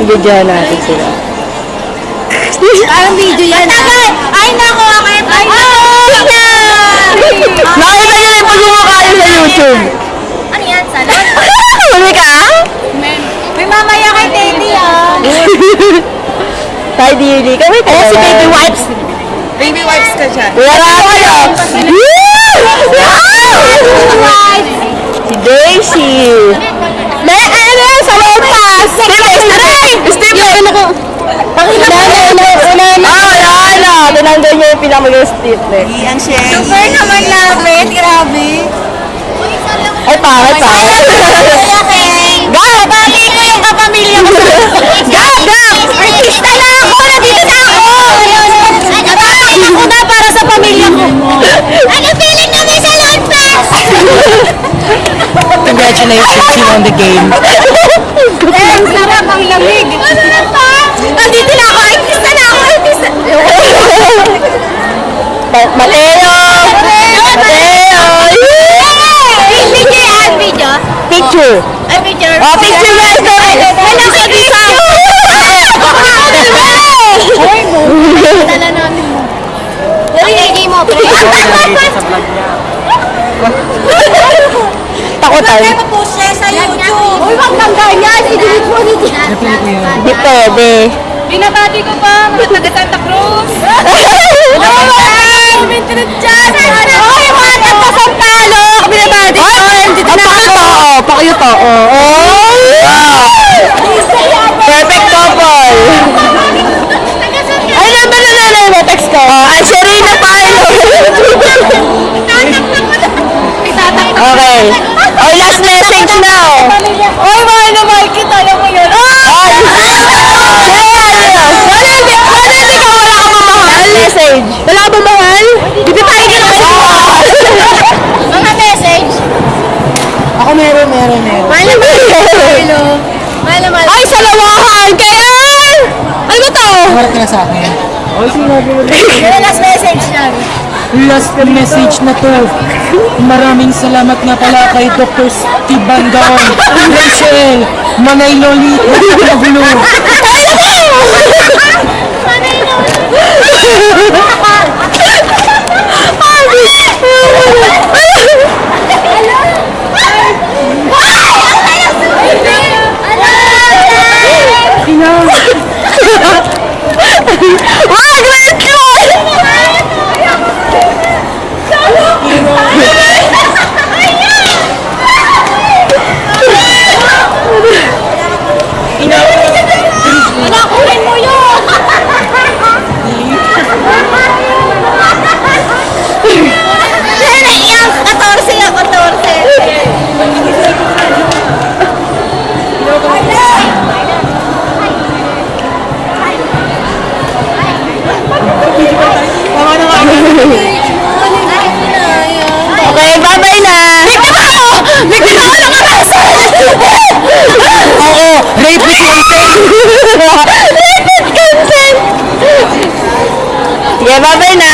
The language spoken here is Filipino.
Bibidyohan natin sila. Parang video yan. Ay, nako! Ay, Nakita niyo yung pagmumukha niyo sa YouTube. ano yan? Salon? Huli ka? May mamaya kay Teddy, ah. Tayo dili. Kami tayo. Si Baby Wipes. Baby wipes ka dyan. Wala kayo. Si Daisy. May ano yan sa Lopas. Steve, ano ko? Wala. Tinanggal niyo yung pinamagay stiffness. Iyan siya. Super naman lapit. Grabe. Ay, pangit pa. Gab! Bali ko yung kapamilya ko. Gab! Artista na ako! Nandito na ako! Napakita ko na para sa pamilya ko. Ano feeling kami sa Lopas? Congratulations, you won the game. Ang sarap, ang lamig. Ano na pa? Nandito na ako. Artista na ako. Artista. Mateo! Video yan, video. Picture. Ay, picture. Oh, picture na ito. Hello, Kabisa! Dala namin mo. Narinig mo, pre. Takutan. Mag-post siya sa YouTube. Uy, wag kang ganyan. I-delete mo dito. Di pwede. Binabati ko pa, mga taga Santa Cruz. Comment dyan. Uy, mga taga Santalo. Binabati ko. Dito na ako. Pakiyo to. Perfect couple. Ay, nabala mo. Text ko. Anserina Paolo. Okay. Oh, last message now. Uy, mahal na mahal kita. Alam mo yun. Message. Wala ka ba mahal? Bibitayin ka na Mga message. Ako meron. Mahal na mahal. Mahal na mahal. Ay, sa lawahan! Kaya! Ano to? Harap ka na sa akin. Yung last message namin. Last message na to. Maraming salamat nga pala kay Dr. Steve Bandon, Rachel, Manay Lolita, Blue. Wag! Wait ko! Kunin mo yun! Yung 14 yung 14. Okay, bye-bye na! May kasama ka na sa Oo, rape with consent. Rape with consent! Sige, bye-bye na!